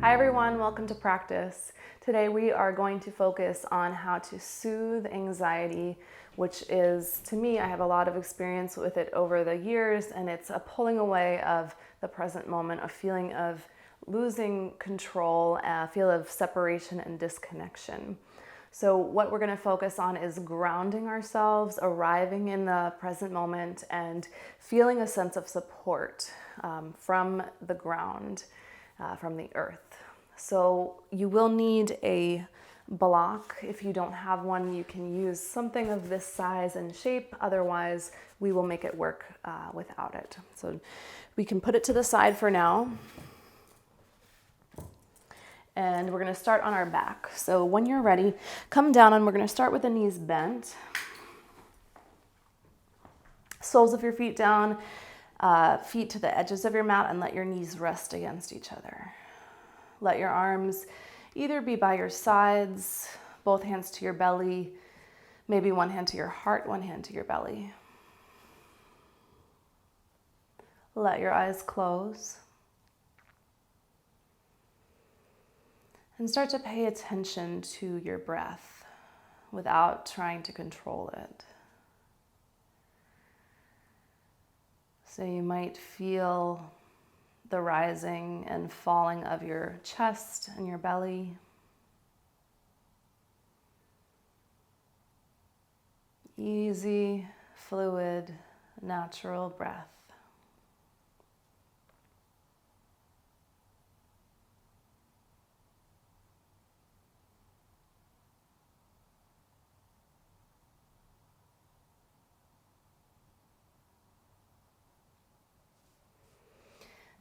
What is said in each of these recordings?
Hi everyone, welcome to practice. Today we are going to focus on how to soothe anxiety, which is, to me, I have a lot of experience with it over the years, and it's a pulling away of the present moment, a feeling of losing control, a feel of separation and disconnection. So what we're going to focus on is grounding ourselves, arriving in the present moment, and feeling a sense of support from the ground, from the earth. So you will need a block. If you don't have one, you can use something of this size and shape. Otherwise, we will make it work without it. So we can put it to the side for now. And we're going to start on our back. So when you're ready, come down, and we're going to start with the knees bent. Soles of your feet down, feet to the edges of your mat, and let your knees rest against each other. Let your arms either be by your sides, both hands to your belly, maybe one hand to your heart, one hand to your belly. Let your eyes close. And start to pay attention to your breath without trying to control it. So you might feel the rising and falling of your chest and your belly. Easy, fluid, natural breath.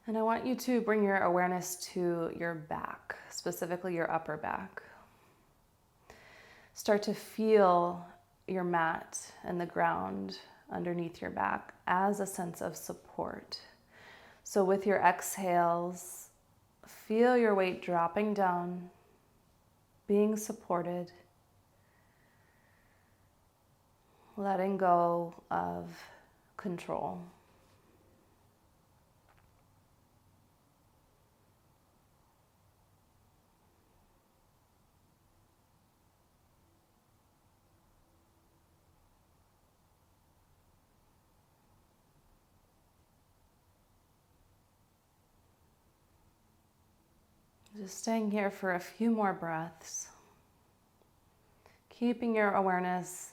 And I want you to bring your awareness to your back, specifically your upper back. Start to feel your mat and the ground underneath your back as a sense of support. So with your exhales, feel your weight dropping down, being supported, letting go of control. Just staying here for a few more breaths, keeping your awareness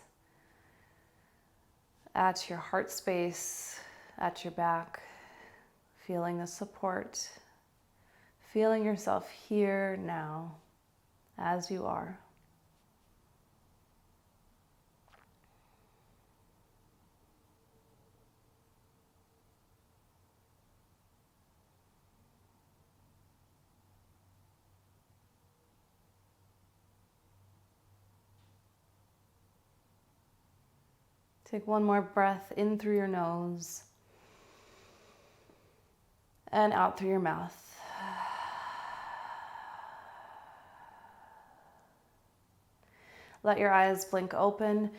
at your heart space, at your back, feeling the support, feeling yourself here now as you are. Take one more breath in through your nose and out through your mouth. Let your eyes blink open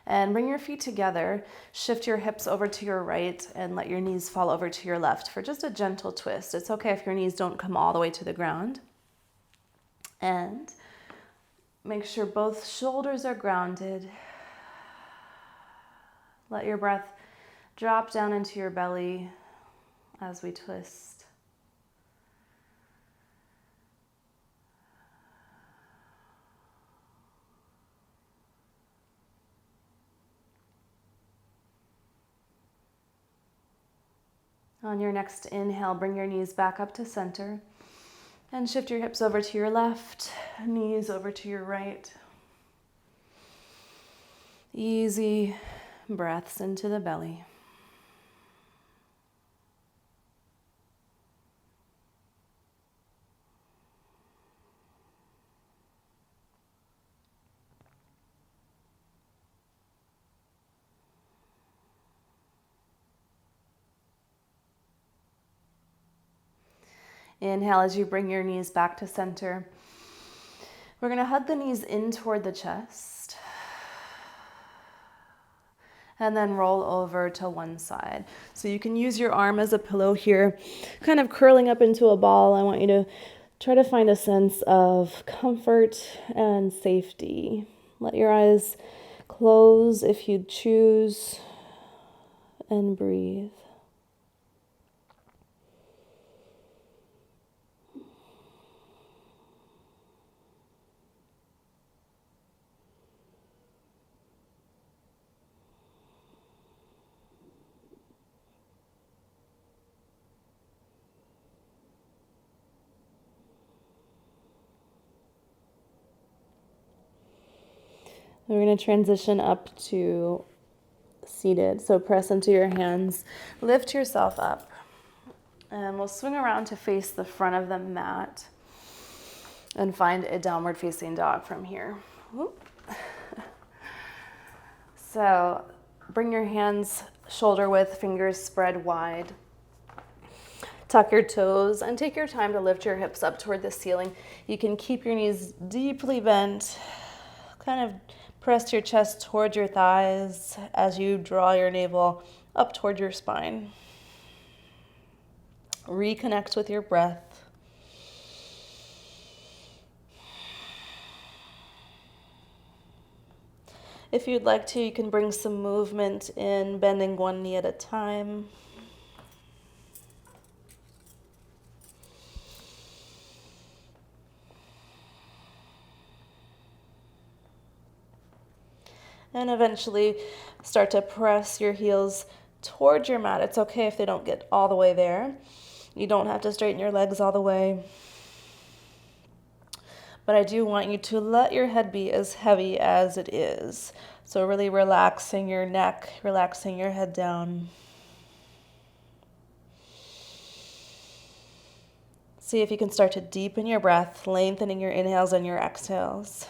and bring your feet together. Shift your hips over to your right and let your knees fall over to your left for just a gentle twist. It's okay if your knees don't come all the way to the ground. And make sure both shoulders are grounded. Let your breath drop down into your belly as we twist. On your next inhale, bring your knees back up to center and shift your hips over to your left, knees over to your right. Easy breaths into the belly. Inhale as you bring your knees back to center. We're going to hug the knees in toward the chest. And then roll over to one side. So you can use your arm as a pillow here, kind of curling up into a ball. I want you to Try to find a sense of comfort and safety. Let your eyes close if you choose, and breathe. We're going to transition up to seated. So press into your hands, lift yourself up, and we'll swing around to face the front of the mat and find a downward facing dog from here. Whoop. So bring your hands shoulder width, fingers spread wide. Tuck your toes and take your time to lift your hips up toward the ceiling. You can keep your knees deeply bent, kind of press your chest toward your thighs as you draw your navel up toward your spine. Reconnect with your breath. If you'd like to, you can bring some movement in, bending one knee at a time. And eventually start to press your heels towards your mat. It's okay if they don't get all the way there. You don't have to straighten your legs all the way. But I do want you to let your head be as heavy as it is. So really relaxing your neck, relaxing your head down. See if you can start to deepen your breath, lengthening your inhales and your exhales.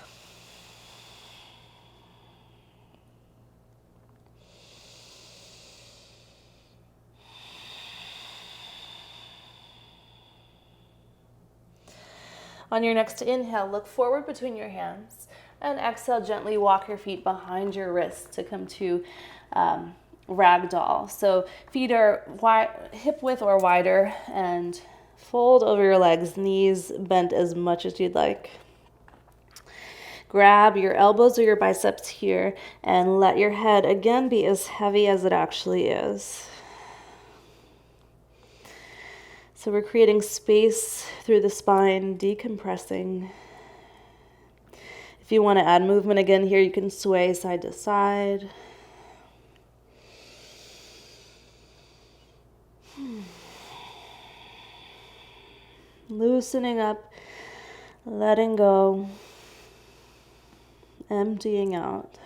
On your next inhale, look forward between your hands, and exhale, gently walk your feet behind your wrists to come to ragdoll. So feet are hip width or wider, and fold over your legs, knees bent as much as you'd like. Grab your elbows or your biceps here, and let your head again be as heavy as it actually is. So we're creating space through the spine, decompressing. If you want to add movement again here, you can sway side to side. Loosening up, letting go, emptying out.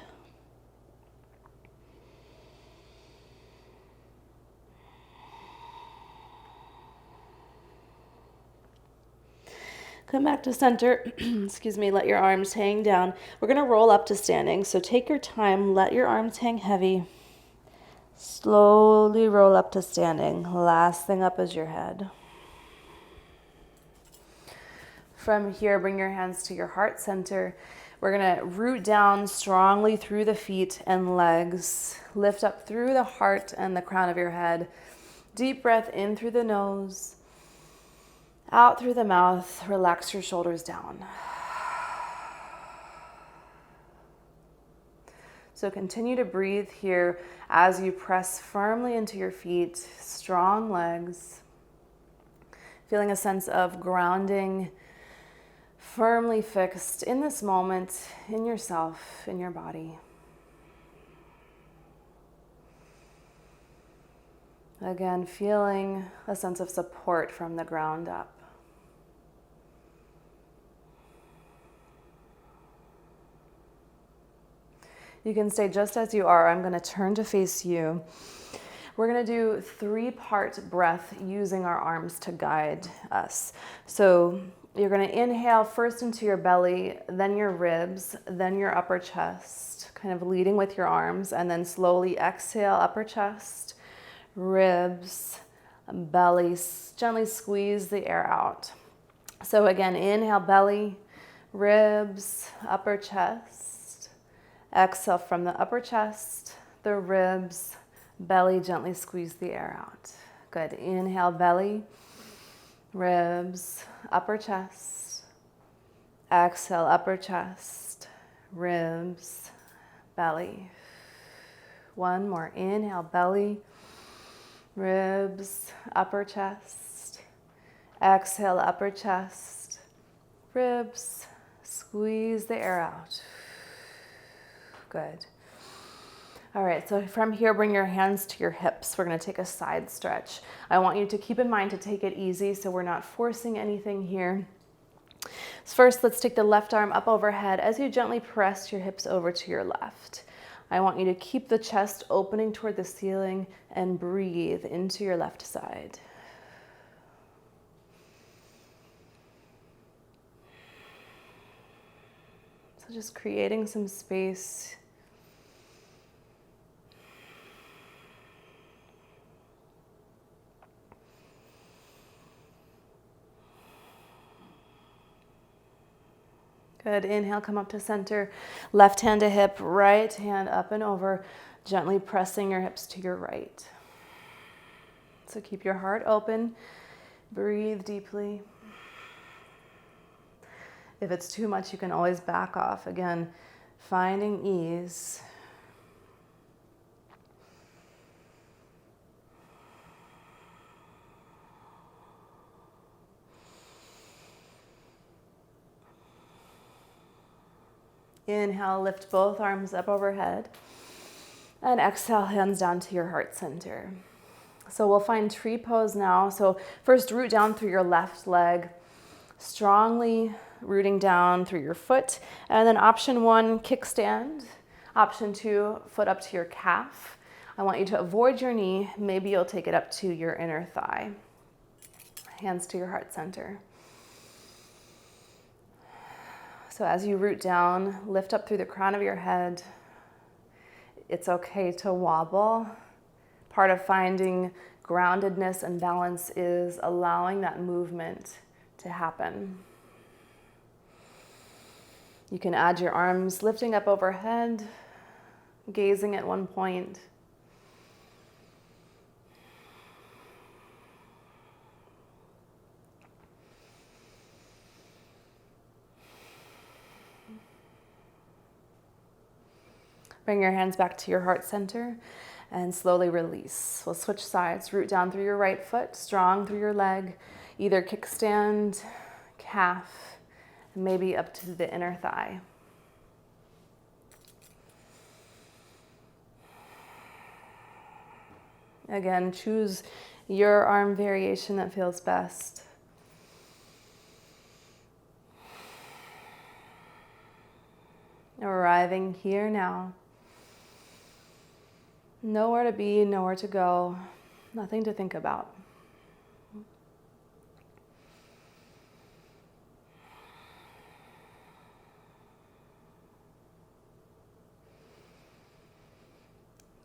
Come back to center, excuse me, let your arms hang down. We're going to roll up to standing, so take your time, let your arms hang heavy. Slowly roll up to standing. Last thing up is your head. From here, bring your hands to your heart center. We're going to root down strongly through the feet and legs. Lift up through the heart and the crown of your head. Deep breath in through the nose. Out through the mouth, relax your shoulders down. So continue to breathe here as you press firmly into your feet, strong legs, feeling a sense of grounding, firmly fixed in this moment, in yourself, in your body. Again, feeling a sense of support from the ground up. You can stay just as you are. I'm going to turn to face you. We're going to do 3-part breath using our arms to guide us. So you're going to inhale first into your belly, then your ribs, then your upper chest, kind of leading with your arms, and then slowly exhale, upper chest, ribs, belly, gently squeeze the air out. So again, inhale, belly, ribs, upper chest. Exhale from the upper chest, the ribs, belly, gently squeeze the air out. Good. Inhale, belly, ribs, upper chest. Exhale, upper chest, ribs, belly. One more. Inhale, belly, ribs, upper chest. Exhale, upper chest, ribs. Squeeze the air out. Good. All right, so from here, bring your hands to your hips. We're gonna take a side stretch. I want you to keep in mind to take it easy so we're not forcing anything here. So first, let's take the left arm up overhead as you gently press your hips over to your left. I want you to keep the chest opening toward the ceiling and breathe into your left side. So just creating some space. Good. Inhale, come up to center. Left hand to hip, right hand up and over, gently pressing your hips to your right. So keep your heart open. Breathe deeply. If it's too much, you can always back off. Again, finding ease. Inhale, lift both arms up overhead. And exhale, hands down to your heart center. So we'll find tree pose now. So first, root down through your left leg, strongly rooting down through your foot. And then option 1, kickstand. Option 2, foot up to your calf. I want you to avoid your knee. Maybe you'll take it up to your inner thigh. Hands to your heart center. So as you root down, lift up through the crown of your head. It's okay to wobble. Part of finding groundedness and balance is allowing that movement to happen. You can add your arms lifting up overhead, gazing at one point. Bring your hands back to your heart center and slowly release. We'll switch sides. Root down through your right foot, strong through your leg, either kickstand, calf, and maybe up to the inner thigh. Again, choose your arm variation that feels best. Arriving here now. Nowhere to be, nowhere to go, nothing to think about.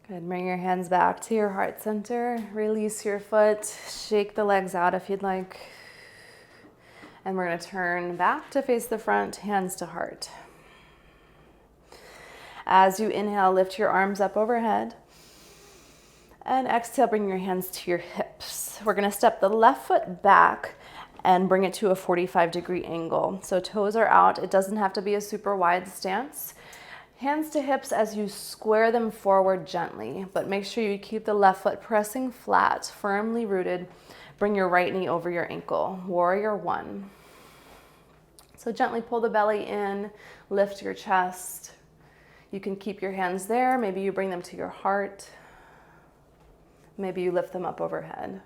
Good. Bring your hands back to your heart center. Release your foot. Shake the legs out if you'd like. And we're going to turn back to face the front, hands to heart. As you inhale, lift your arms up overhead. And exhale, bring your hands to your hips. We're gonna step the left foot back and bring it to a 45-degree angle. So toes are out. It doesn't have to be a super wide stance. Hands to hips as you square them forward gently, but make sure you keep the left foot pressing flat, firmly rooted. Bring your right knee over your ankle. Warrior 1. So gently pull the belly in, lift your chest. You can keep your hands there. Maybe you bring them to your heart. Maybe you lift them up overhead.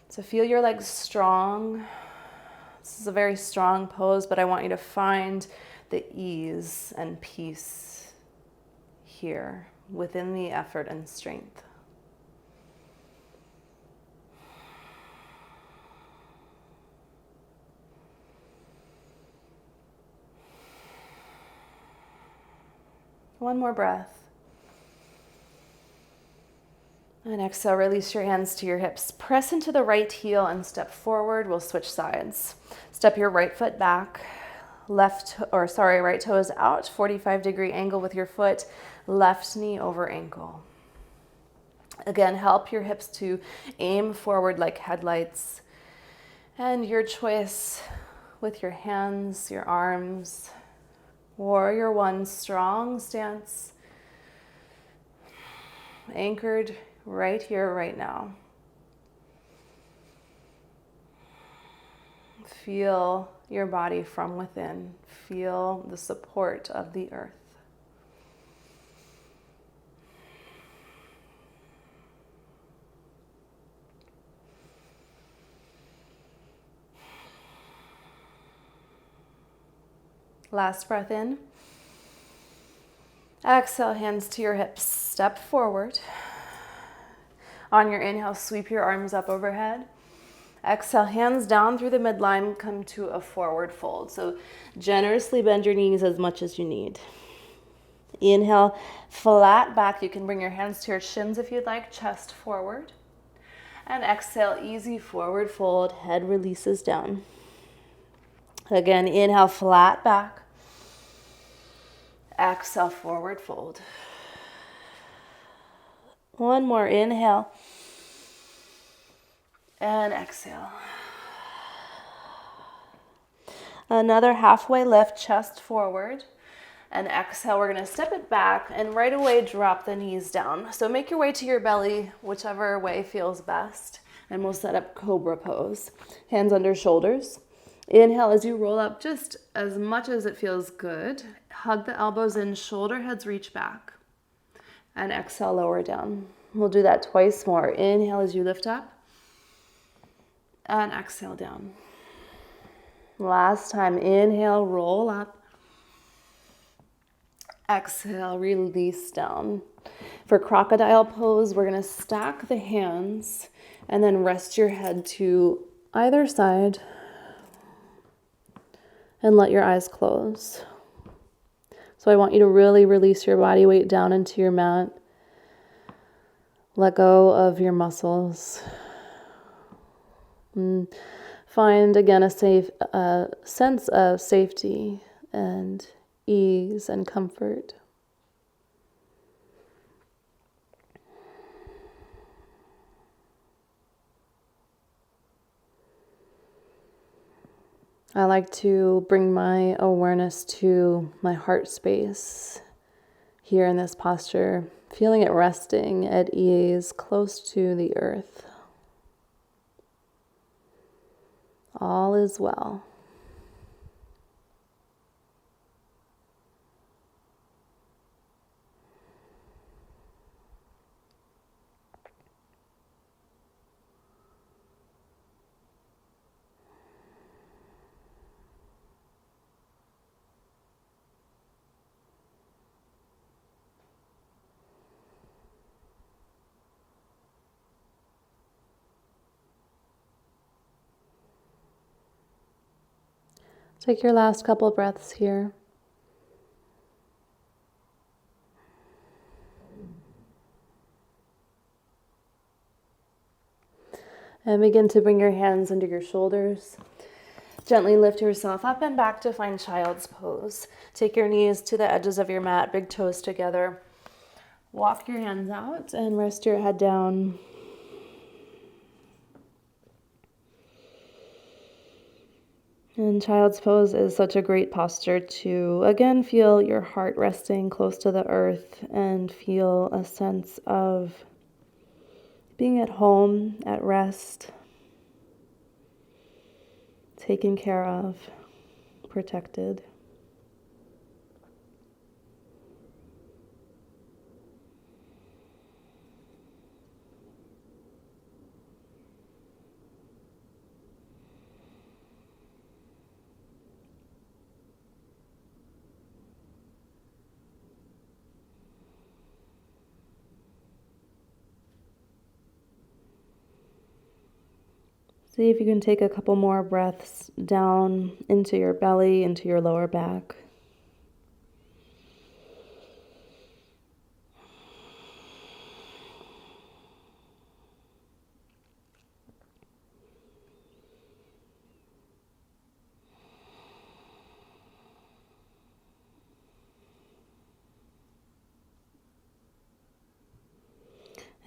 So feel your legs strong. This is a very strong pose, but I want you to find the ease and peace here within the effort and strength. One more breath. And exhale, release your hands to your hips. Press into the right heel and step forward. We'll switch sides. Step your right foot back. Right toe is out. 45-degree angle with your foot. Left knee over ankle. Again, help your hips to aim forward like headlights. And your choice with your hands, your arms, Warrior One, strong stance, anchored right here, right now. Feel your body from within. Feel the support of the earth. Last breath in. Exhale, hands to your hips. Step forward. On your inhale, sweep your arms up overhead. Exhale, hands down through the midline, come to a forward fold. So generously bend your knees as much as you need. Inhale, flat back. You can bring your hands to your shins if you'd like, chest forward. And exhale, easy forward fold, head releases down. Again, inhale, flat back. Exhale, forward fold. One more, inhale. And exhale. Another halfway lift, chest forward. And exhale, we're gonna step it back and right away drop the knees down. So make your way to your belly, whichever way feels best. And we'll set up Cobra pose. Hands under shoulders. Inhale as you roll up just as much as it feels good. Hug the elbows in, shoulder heads reach back. And exhale, lower down. We'll do that twice more. Inhale as you lift up. And exhale down. Last time, inhale, roll up. Exhale, release down. For crocodile pose, we're gonna stack the hands and then rest your head to either side and let your eyes close. So I want you to really release your body weight down into your mat. Let go of your muscles. And find again a sense of safety and ease and comfort. I like to bring my awareness to my heart space here in this posture, feeling it resting at ease close to the earth. All is well. Take your last couple breaths here. And begin to bring your hands under your shoulders. Gently lift yourself up and back to find child's pose. Take your knees to the edges of your mat, big toes together. Walk your hands out and rest your head down. And child's pose is such a great posture to, again, feel your heart resting close to the earth and feel a sense of being at home, at rest, taken care of, protected. See if you can take a couple more breaths down into your belly, into your lower back.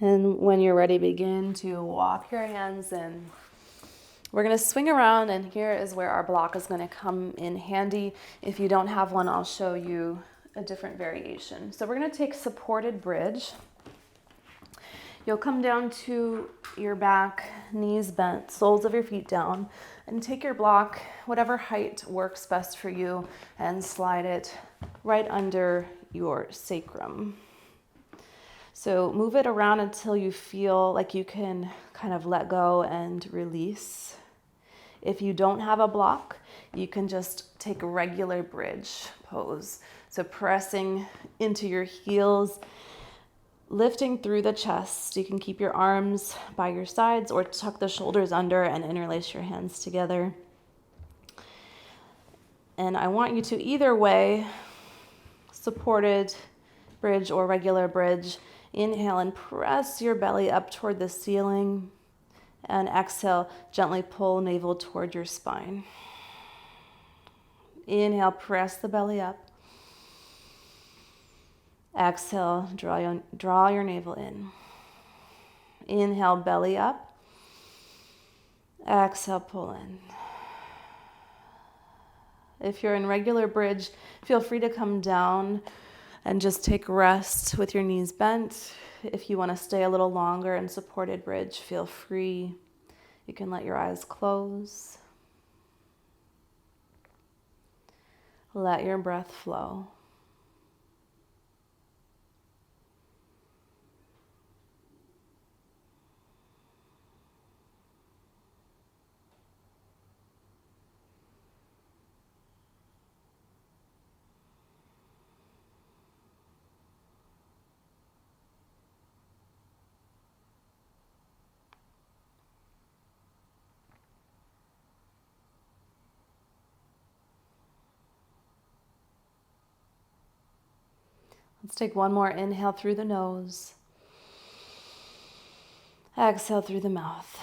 And when you're ready, begin to walk your hands in. We're going to swing around, and here is where our block is going to come in handy. If you don't have one, I'll show you a different variation. So we're going to take supported bridge. You'll come down to your back, knees bent, soles of your feet down, and take your block, whatever height works best for you, and slide it right under your sacrum. So move it around until you feel like you can kind of let go and release. If you don't have a block, you can just take a regular bridge pose. So pressing into your heels, lifting through the chest. You can keep your arms by your sides or tuck the shoulders under and interlace your hands together. And I want you to either way, supported bridge or regular bridge, inhale and press your belly up toward the ceiling, and exhale, gently pull navel toward your spine. Inhale, press the belly up. Exhale, draw your navel in. Inhale, belly up. Exhale, pull in. If you're in regular bridge, feel free to come down and just take rest with your knees bent. If you want to stay a little longer in supported bridge, feel free. You can let your eyes close. Let your breath flow. Let's take one more inhale through the nose. Exhale through the mouth.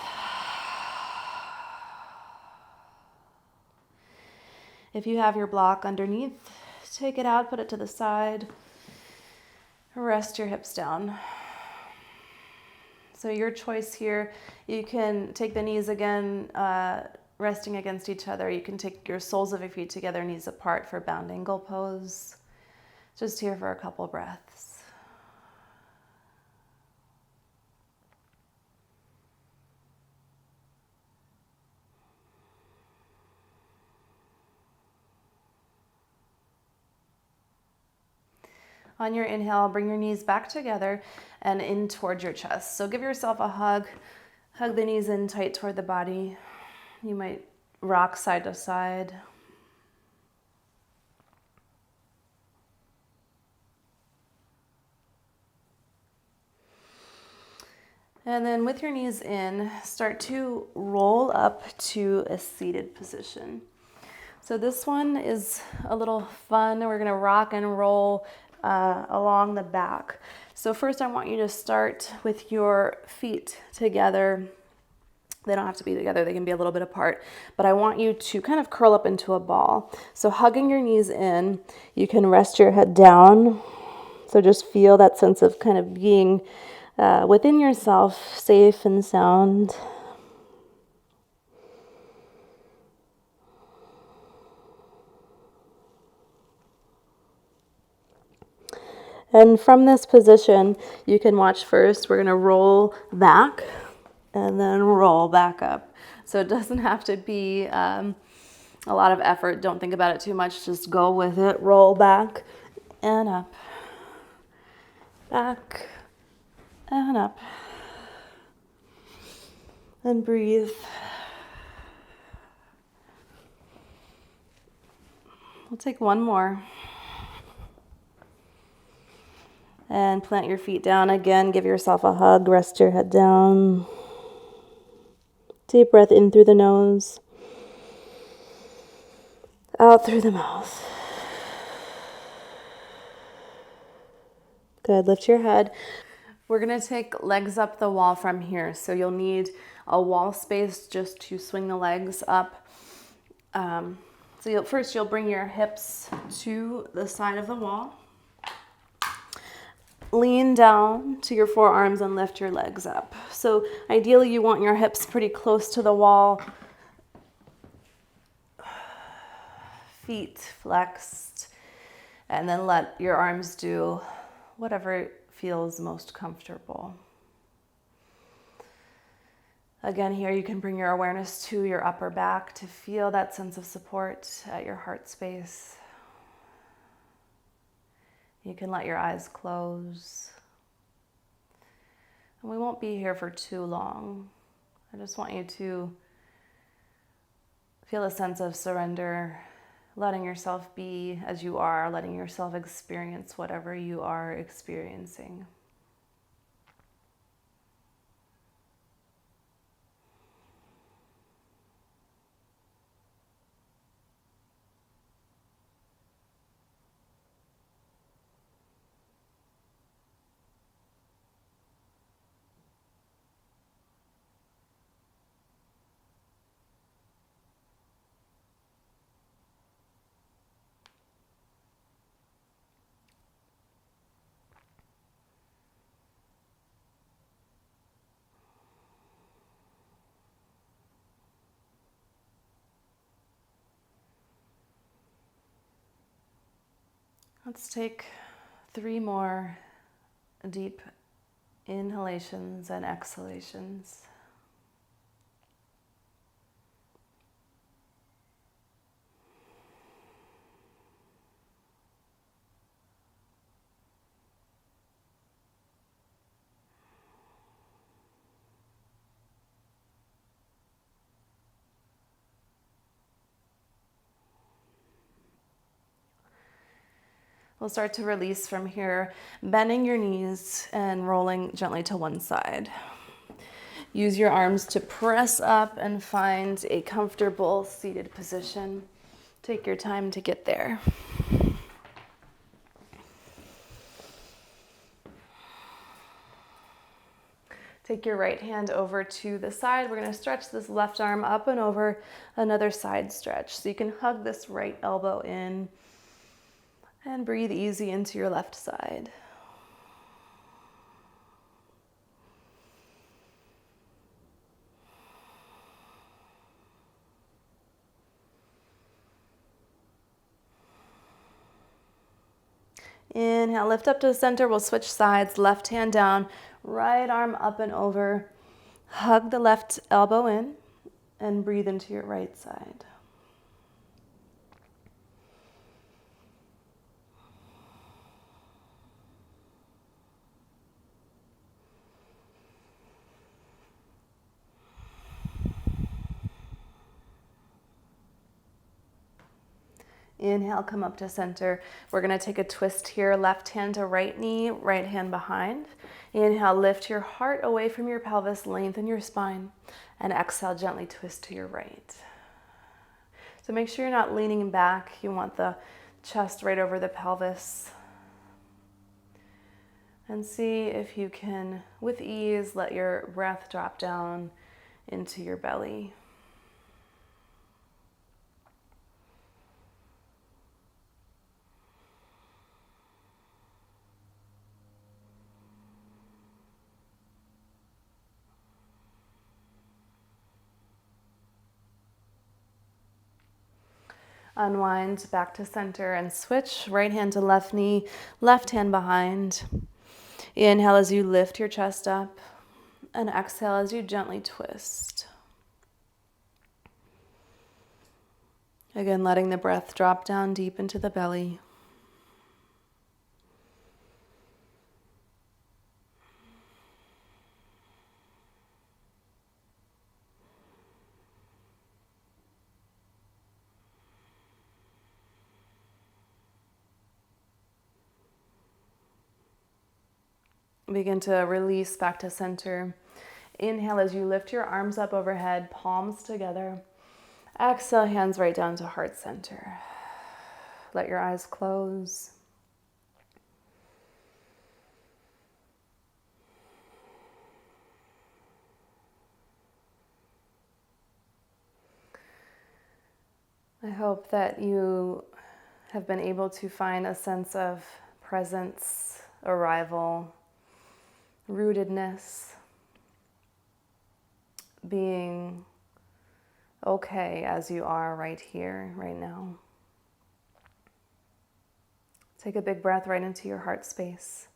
If you have your block underneath, take it out, put it to the side. Rest your hips down. So your choice here, you can take the knees again, resting against each other. You can take your soles of your feet together, knees apart for bound angle pose. Just here for a couple breaths. On your inhale, bring your knees back together and in towards your chest. So give yourself a hug. Hug the knees in tight toward the body. You might rock side to side. And then with your knees in, start to roll up to a seated position. So this one is a little fun. We're gonna rock and roll along the back. So first I want you to start with your feet together. They don't have to be together, they can be a little bit apart, but I want you to kind of curl up into a ball. So hugging your knees in, you can rest your head down. So just feel that sense of kind of being within yourself, safe and sound. And from this position, you can watch first. We're going to roll back and then roll back up. So it doesn't have to be a lot of effort. Don't think about it too much. Just go with it. Roll back and up. Back and up. And breathe. We'll take one more. And plant your feet down again. Give yourself a hug. Rest your head down. Deep breath in through the nose. Out through the mouth. Good. Lift your head. We're going to take legs up the wall from here. So you'll need a wall space just to swing the legs up. So you'll bring your hips to the side of the wall. lean down to your forearms and lift your legs up. So ideally you want your hips pretty close to the wall, feet flexed, and then let your arms do whatever feels most comfortable. Again, here you can bring your awareness to your upper back to feel that sense of support at your heart space. You can let your eyes close. And we won't be here for too long. I just want you to feel a sense of surrender, letting yourself be as you are, letting yourself experience whatever you are experiencing. Let's take 3 more deep inhalations and exhalations. We'll start to release from here, bending your knees and rolling gently to one side. Use your arms to press up and find a comfortable seated position. Take your time to get there. Take your right hand over to the side. We're going to stretch this left arm up and over, another side stretch. So you can hug this right elbow in and breathe easy into your left side. Inhale, lift up to the center. We'll switch sides. Left hand down, right arm up and over. Hug the left elbow in and breathe into your right side. Inhale, come up to center. We're going to take a twist here. Left hand to right knee, right hand behind. Inhale, lift your heart away from your pelvis, lengthen your spine. And exhale, gently twist to your right. So make sure you're not leaning back. You want the chest right over the pelvis. And see if you can, with ease, let your breath drop down into your belly. Unwind back to center and switch. Right hand to left knee, left hand behind. Inhale as you lift your chest up, and exhale as you gently twist. Again, letting the breath drop down deep into the belly. Begin to release back to center. Inhale as you lift your arms up overhead, palms together. Exhale, hands right down to heart center. Let your eyes close. I hope that you have been able to find a sense of presence arrival, rootedness, being okay as you are right here, right now. Take a big breath right into your heart space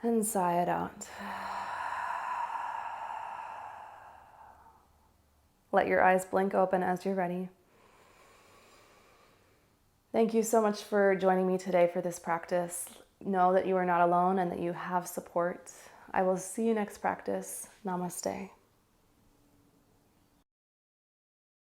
and sigh it out. Let your eyes blink open as you're ready. Thank you so much for joining me today for this practice. Know that you are not alone and that you have support. I will see you next practice. Namaste.